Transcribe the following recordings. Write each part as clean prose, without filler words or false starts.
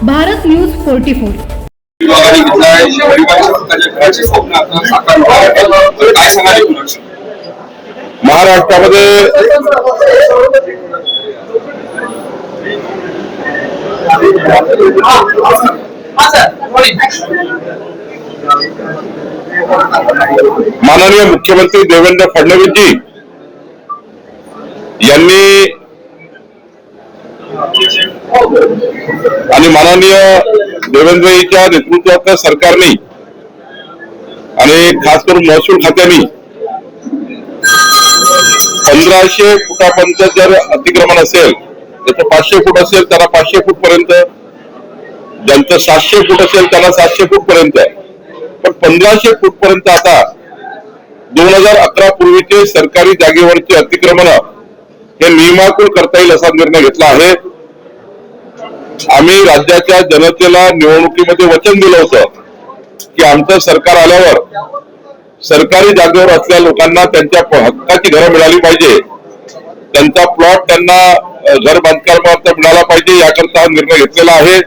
Bharat news 44। महाराष्ट्रामध्ये माननीय मुख्यमंत्री देवेंद्र फडणवीस जी यांनी आणि माननीय देवेंद्रजींच्या नेतृत्वाच्या सरकारने आणि खास करून महसूल खात्याने 1500 फुटापर्यंत जर अतिक्रमण असेल त्याचं 500 फूट असेल त्यांना 500 फूट पर्यंत, ज्यांचं 700 फूट असेल त्यांना 700 फूट पर्यंत, पण 1500 फूट पर्यंत आता 2011 पूर्वीचे सरकारी जागेवरचे अतिक्रमण हे नियमाकुल करता येईल असा निर्णय घेतला आहे। आम्ही राज्याच्या जनतेला निवडणुकीमध्ये वचन दिलं होतं की आमचं सरकार आल्यावर सरकारी जागेवर असलेल्या लोकांना त्यांच्या हक्काची घरं मिळाली पाहिजे, त्यांचा प्लॉट त्यांना घर बांधकामाचा मिळाला पाहिजे, याकरता हा निर्णय घेतलेला आहे।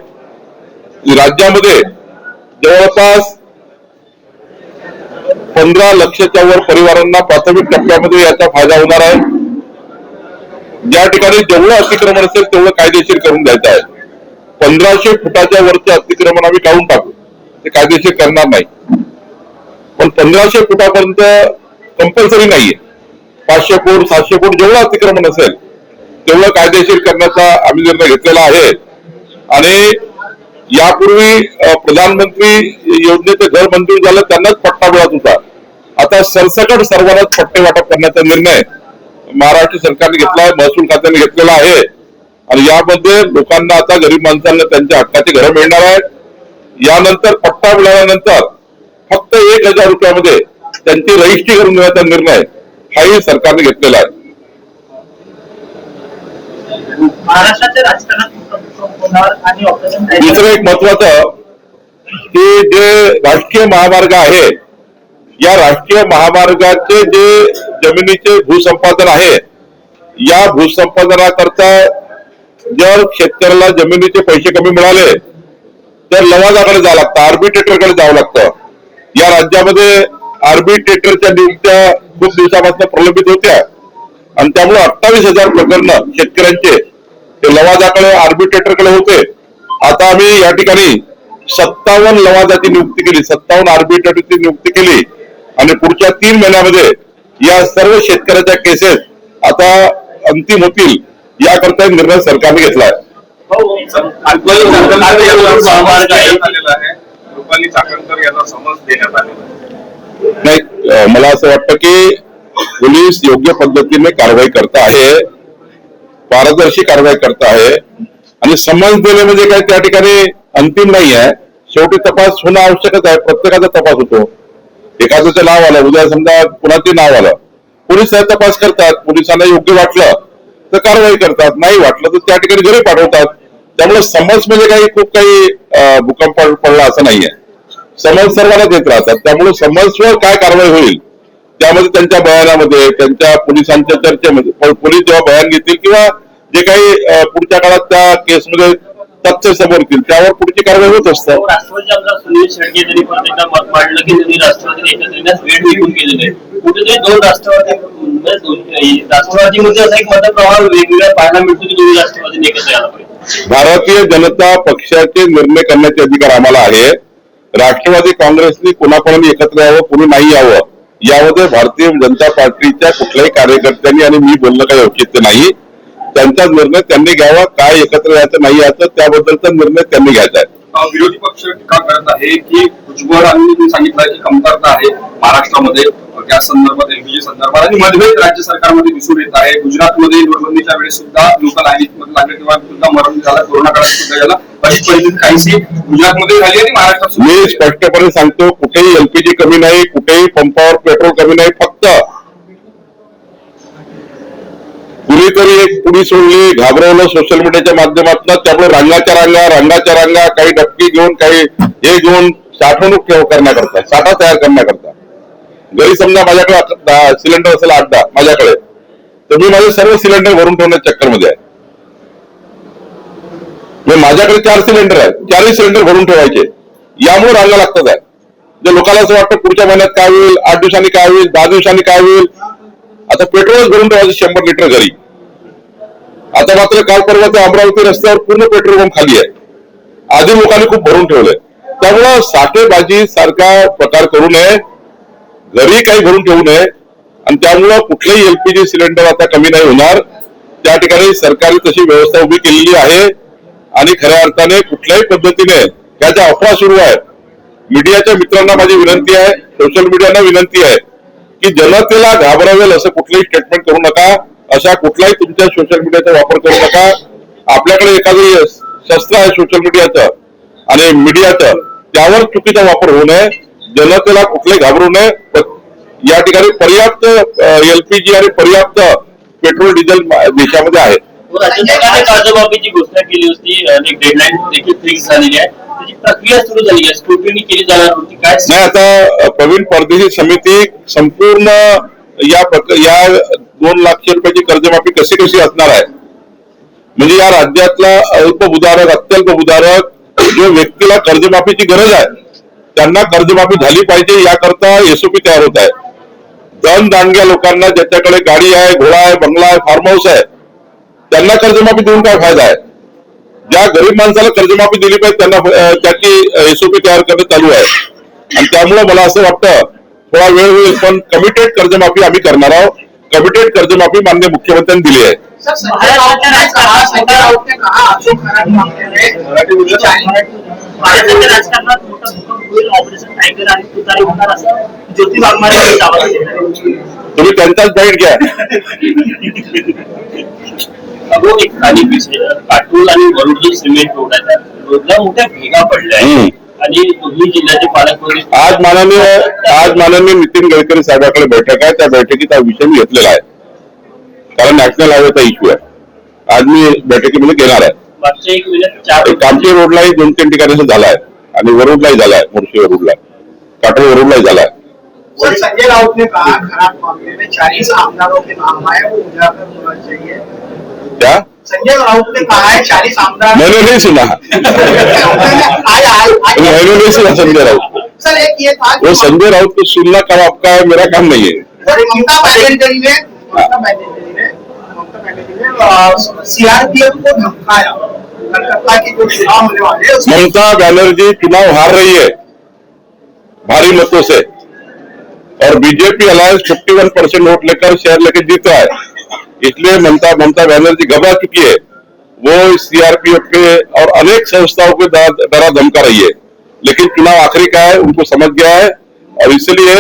राज्यामध्ये जवळपास 15 लाखाच्या वर परिवारांना प्राथमिक टप्प्यामध्ये याचा फायदा होणार आहे। ज्या ठिकाणी जेवढं अतिक्रमण असेल तेवढं कायदेशीर करून द्यायचं आहे। 1500 फुटाच्या वरचं अतिक्रमण आम्ही काढून टाकू, ते कायदेशीर करणार नाही, पण 1500 फुटापर्यंत कंपल्सरी नाहीये। 500 फूट 700 फूट जेवढं अतिक्रमण असेल तेवढं कायदेशीर करण्याचा आम्ही निर्णय घेतलेला आहे। आणि यापूर्वी प्रधानमंत्री योजनेचे घर मंजूर झालं त्यांनाच पट्टा मिळत होता, आता सरसकट सर्वांनाच पट्टे वाटप करण्याचा निर्णय महाराष्ट्र सरकारने घेतला आहे, महसूल खात्याने घेतलेला आहे। आणि यामध्ये लोकांना आता गरीब माणसांना त्यांच्या हक्काची घरं मिळणार आहेत। यानंतर पट्टा मिळाल्यानंतर फक्त 1000 रुपयामध्ये त्यांची रजिस्ट्री करून देण्याचा निर्णय हाही सरकारने घेतलेला आहे। दुसरं एक महत्वाचं की जे राष्ट्रीय महामार्ग आहे, या राष्ट्रीय महामार्गाचे जे जमिनीचे भूसंपादन आहे, या भूसंपादनाकरता जर शेतकऱ्याला जमिनीचे पैसे कमी मिळाले तर लवादाकडे जावं लागतं, आर्बिट्रेटरकडे जावं लागतं। या राज्यामध्ये आर्बिट्रेटरच्या नियुक्त्या खूप दिवसापासून प्रलंबित होत्या आणि त्यामुळे 28,000 प्रकरण शेतकऱ्यांचे ते लवादाकडे आर्बिट्रेटरकडे होते। आता आम्ही या ठिकाणी 57 लवादाची नियुक्ती केली, 57 आर्बिट्रेटरची नियुक्ती केली आणि पुढच्या 3 महिन्यामध्ये या सर्व शेतकऱ्याच्या केसेस आता अंतिम होतील, याकरता निर्णय सरकारने घेतला आहे। नाही, मला असं वाटतं की पोलीस योग्य पद्धतीने कारवाई करत आहे, पारदर्शी कारवाई करत आहे आणि समज देणे म्हणजे काय त्या ठिकाणी अंतिम नाही आहे, शेवटी तपास होणं आवश्यकच आहे। प्रत्येकाचा तपास होतो, एखाद्याचं नाव आलं, उद्या समजा कुणाचे नाव आलं, पोलीस तपास करतात, पोलिसांना योग्य वाटलं तर कारवाई करतात, नाही वाटलं तर त्या ठिकाणी घरी पाठवतात। त्यामुळे समज म्हणजे खूप काही भूकंप पडला असं नाहीये, समज सर्वांना देत राहतात। त्यामुळे समजवर काय कारवाई होईल त्यामध्ये त्यांच्या बयानामध्ये, त्यांच्या पोलिसांच्या चर्चेमध्ये, पोलीस जेव्हा बयान घेतील किंवा जे काही पुढच्या काळात त्या केसमध्ये तथ्य समोर येतील त्यावर पुढची कारवाई होत असते। राष्ट्रवादी आमदार सुनील शेळके त्यांनी पण एकदा मत मांडलं की त्यांनी राष्ट्रवादी एकत्रित वेळ विकून केलेलं आहे। कुठेतरी दोन राष्ट्रवादीमध्ये असा एक मतप्रवाह वेगवेगळ्या पाहायला मिळतो की दोन्ही राष्ट्रवादीने एकत्र यायला पाहिजे। भारतीय जनता पक्षाचे निर्णय करण्याचे अधिकार आम्हाला आहे। राष्ट्रवादी काँग्रेसने कोणाकोणाने एकत्र यावं, कोणी नाही यावं, यामध्ये भारतीय जनता पार्टीच्या कुठल्याही कार्यकर्त्यांनी आणि मी बोलणं काही औचित्य नाही। त्यांचा निर्णय त्यांनी घ्यावा, काय एकत्र यायचं नाही याचं त्याबद्दलचा निर्णय त्यांनी घ्यायचा आहे। विरोधी पक्ष टीका करत आहे की भुजबळ यांनी सांगितलं की कमतरता आहे महाराष्ट्रामध्ये गॅस संदर्भात, एलपीजी संदर्भात आणि मतभेद राज्य सरकारमध्ये दिसून येत आहे। गुजरातमध्ये नोटबंदीच्या वेळेस सुद्धा लोक लाईनीमध्ये लागले तेव्हा सुद्धा मरण झाला, कोरोना काळात सुद्धा झाला, अशी परिस्थिती काहीशी गुजरातमध्ये झाली आणि महाराष्ट्रात। मी स्पष्टपणे सांगतो, कुठेही एलपीजी कमी नाही, कुठेही पंपावर पेट्रोल कमी नाही, फक्त कुणीतरी एक पुडी सोडली, घाबरवलं सोशल मीडियाच्या माध्यमातून, त्यामुळे रंगाच्या रांगा काही डबकी घेऊन काही हे घेऊन साठवणूक करण्याकरता, साठा तयार करण्याकरता। घरी समजा माझ्याकडे सिलेंडर असेल 8-10 माझ्याकडे, तर मी माझे सर्व सिलेंडर भरून ठेवण्याच्या चक्करमध्ये आहे। माझ्याकडे 4 सिलेंडर आहेत, 4ही सिलेंडर भरून ठेवायचे. यामुळे रांगा लागतात आहे. जे लोकांना असं वाटतं पुढच्या महिन्यात काय होईल, 8 दिवसांनी काय होईल, 10 दिवसांनी काय होईल. आता पेट्रोलच भरून ठेवायचं 100 लिटर घरी. आता मात्र काल परवा त्या अमरावती रस्त्यावर पूर्ण पेट्रोल पंप खाली आहे. आधी लोकांनी खूप भरून ठेवलंय. त्यामुळं साठेबाजी सारखा प्रकार करू नये, घरी काही भरून ठेवू नये. आणि त्यामुळं कुठलेही एलपीजी सिलेंडर आता कमी नाही होणार. त्या ठिकाणी सरकारने तशी व्यवस्था उभी केलेली आहे. आणि खऱ्या अर्थाने कुठल्याही पद्धतीने त्याच्या अफवा सुरू आहेत. मीडियाच्या मित्रांना माझी विनंती आहे, सोशल मीडियाला विनंती आहे की जनतेला घाबरावेल असं कुठलंही स्टेटमेंट करू नका. अशा कुठलाही तुमच्या सोशल मीडियाचा वापर करू नका. आपल्याकडे एखादं शस्त्र आहे सोशल मीडियाचं आणि मीडियाचं, त्यावर चुकीचा वापर होऊ नये. जनतेला कुठलाही घाबरू नये. या ठिकाणी पर्याप्त एलपीजी आणि पर्याप्त पेट्रोल डिझेल देशामध्ये आहे. राज्य सरकारने कर्जमाफीची घोषणा केली होती, एक डेडलाईन देखील फिक्स झालेली आहे. त्याची प्रक्रिया सुरू झाली आहे, स्क्रुटिनी केली जाणार होती. काय नाही, आता प्रवीण परदेशी समिती संपूर्ण या 2 लाख रुपयाची कर्जमाफी कशी असणार आहे. म्हणजे या राज्यातला अल्पभूधारक, अत्यल्प भूधारक जो व्यक्तीला कर्जमाफीची गरज आहे त्यांना कर्जमाफी झाली पाहिजे याकरता एसओपी तयार होत आहे. दांडग्या लोकांना ज्याच्याकडे गाडी आहे, घोडा आहे, बंगला आहे, फार्म हाऊस आहे त्यांना कर्जमाफी देऊन काय फायदा आहे. ज्या गरीब माणसाला कर्जमाफी दिली पाहिजे त्यांना त्याची एसओपी तयार करणं चालू आहे. आणि त्यामुळे मला असं वाटतं थोडा वेळ होईल, पण कमिटेड कर्जमाफी आम्ही करणार आहोत. कमिटेड कर्जमाफी माननीय मुख्यमंत्र्यांनी दिली आहे. महाराष्ट्राच्या राजकारणात मोठा भूकंप होईल, ऑपरेशन टायगर आणि तुतारी होणार असं ज्योती वाघमारे दावा केला. तुम्ही त्यांचाच बाईट घ्या. एक स्थानिक विषय, काटोल आणि वरुड सिमेंट रोडला मोठ्या भेगा पडल्या आहेत आणि दोन्ही जिल्ह्याचे पालकमंत्री आज माननीय नितीन गडकरी साहेबांकडे बैठक आहे. त्या बैठकीचा विषय मी घेतलेला आहे, कारण नॅशनल हायवेचा इश्यू आहे. आज मी बैठकीमध्ये घेणार आहे. मागच्या 1 महिन्यात कामठी रोडलाही 2-3 ठिकाणी असं झालाय आणि वरुडलाही झालाय, मुळशी वरुडला, काटोल वरुडलाही झालाय. संजय राउत ने कहा खराब मामले में 40 आमदारों के नाम आए, वो उजागर होना चाहिए. क्या संजय राउत ने कहा है 40 आमदार. मैंने नहीं सुना. मैंने नहीं सुना संजय राउत. सर एक ये था वो संजय राउत को सुनना काम आपका है, मेरा काम नहीं है. ममता बनर्जी ने सीआरपीएफ को धमकाया. कलकत्ता की जो चुनाव होने वाले हैं ममता बनर्जी चुनाव हार रही है भारी मतों से और बीजेपी अलायंस 51% वोट लेकर शहर लेकर जीत रहा है. इसलिए ममता बनर्जी घबरा चुकी है. वो सीआरपीएफ के और अनेक संस्थाओं को डरा धमका रही है. लेकिन चुनाव आखिरी का है, उनको समझ गया है और इसलिए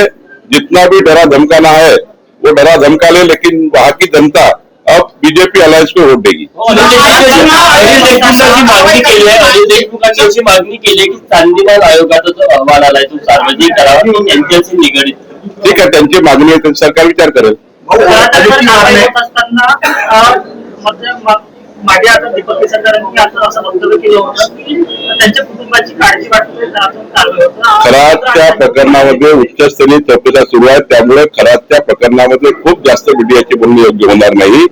जितना भी डरा धमकाना है वो डरा धमका ले, लेकिन वहां की जनता अब बीजेपी अलायंस को वोट देगी. अनिल देशमुखांची मागणी केली आहे. अनिल देशमुखांनी अशी मागणी केली आहे की चांदीवाल आयोगाचा जो अहवाल आलाय तो सार्वजनिक करावा, तो त्यांच्याशी निगडीत. ठीक आहे, त्यांची मागणी आहे, सरकार विचार करेल. मागे आता दीपक केसरकरांनी आता असं वक्तव्य केलं होतं की त्यांच्या कुटुंबाची काळजी वाटते. खरातच्या प्रकरणामध्ये उच्चस्तरीय चौकशा सुरू आहे. त्यामुळे खरातच्या प्रकरणामध्ये खूप जास्त मीडियाची बोलणी योग्य होणार नाही.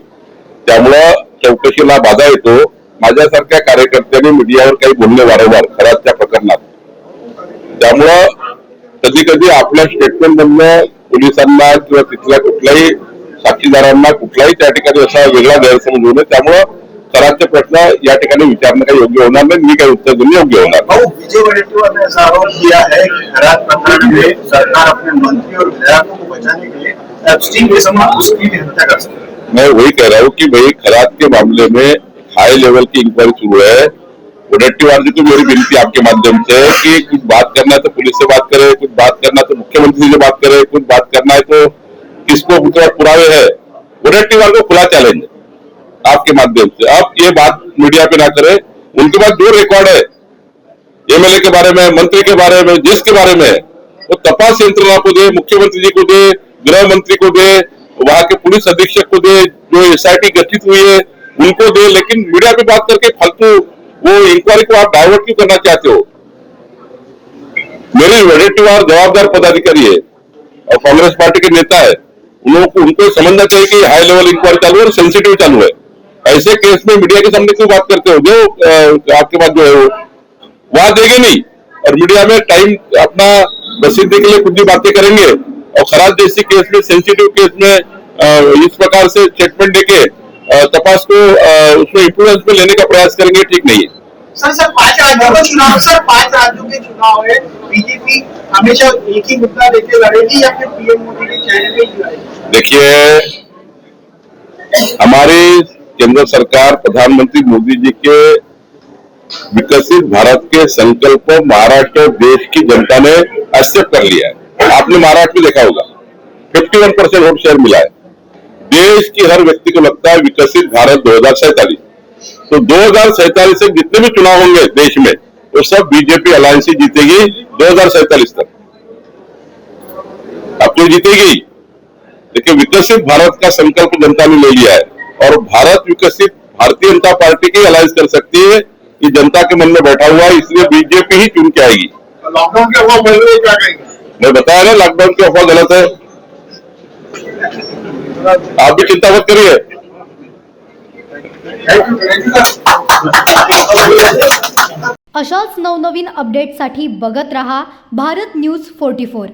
त्यामुळं चौकशीला बाधा येतो. माझ्यासारख्या कार्यकर्त्यांनी मीडियावर काही बोलणे वारंवार खरातच्या प्रकरणात. त्यामुळं कधी कधी आपल्या स्टेटमेंट मधनं पोलिसांना किंवा तिथल्या कुठल्याही साक्षीदारांना कुठलाही त्या ठिकाणी असा वेगळा गैरसमज होऊ नये. त्यामुळं खरातचे प्रश्न या ठिकाणी विचारणं काही योग्य होणार नाही. मी काही उत्तर देणं योग्य होणार नाही. विजय वडेट्टीवार ने ऐसा आरोप किया है कि खरात प्रकरण में सरकार अपने मंत्री और विधायकों को बचाने के लिए एप्स्टीन के समान उसकी भी हत्या कर सकती है. मैं वही कह रहा हूँ कि भाई खरात के मामले में हाई लेवल की इंक्वायरी शुरू है. वडेट्टीवार जी को मेरी विनती आपके माध्यम से कि कुछ बात करना है तो पुलिस से बात करे, कुछ बात करना है तो मुख्यमंत्री से बात करे, कुछ बात करना है तो किसको पुरावे है. वडेट्टीवार को खुला चैलेंज आपके माध्यम से. आप ये बात मीडिया पे ना करें. उनके पास जो रिकॉर्ड है एमएलए के बारे में, मंत्री के बारे में, जिसके बारे में, वो तपास यंत्रणा को दे, मुख्यमंत्री जी को दे, गृह मंत्री को दे, वहां के पुलिस अधीक्षक को दे, जो एसआईटी गठित हुई है उनको दे. लेकिन मीडिया पे बात करके फालतू वो इंक्वायरी को आप डाइवर्ट क्यों करना चाहते हो. मेरे वडेट्टीवार जवाबदार पदाधिकारी है और कांग्रेस पार्टी के नेता है. उनको समझना चाहिए कि हाई लेवल इंक्वायरी चालू है और सेंसिटिव चालू है ऐसे केस में मीडिया के सामने क्यों बात करते हो? जो आपके पास जो है वो वहां देंगे नहीं, और मीडिया में टाइम अपना प्रसिद्धि के लिए कुछ भी बातें करेंगे, और खराब जैसी केस में, सेंसिटिव केस में इस प्रकार से स्टेटमेंट देके तपास को उसमें इंफ्लुएंस में लेने का प्रयास करेंगे, ठीक नहीं है। सर 5 राज्यों का चुनाव, सर 5 राज्यों के चुनाव है, बीजेपी हमेशा एक ही मुद्दा लेके लड़ेगी या फिर पीएम मोदी के चेहरे पे ही लड़ेगी? देखिए, हमारी केंद्र सरकार प्रधानमंत्री मोदी जी के विकसित भारत के संकल्प को महाराष्ट्र और देश की जनता ने एक्सेप्ट कर लिया है। आपने महाराष्ट्र में देखा होगा 51% वोट शेयर मिला है। देश की हर व्यक्ति को लगता है विकसित भारत 2047, तो 2047 से जितने भी चुनाव होंगे देश में, वो सब बीजेपी अलायंस ही जीतेगी 2047 तक। अब तो जीतेगी, लेकिन विकसित भारत का संकल्प जनता ने ले लिया है, और भारत विकसित भारतीय जनता पार्टी की अलायंस कर सकती है, ये जनता के मन में बैठा हुआ है, इसलिए बीजेपी ही चुन के आएगी। लॉकडाउन के अफवाह बोल रहे क्या कहेंगे? मैं बताया ना, लॉकडाउन की अफवाह गलत है, आप भी चिंता मत करिए। अशाच नवनवीन अपडेटसाठी बघत रहा भारत न्यूज 44।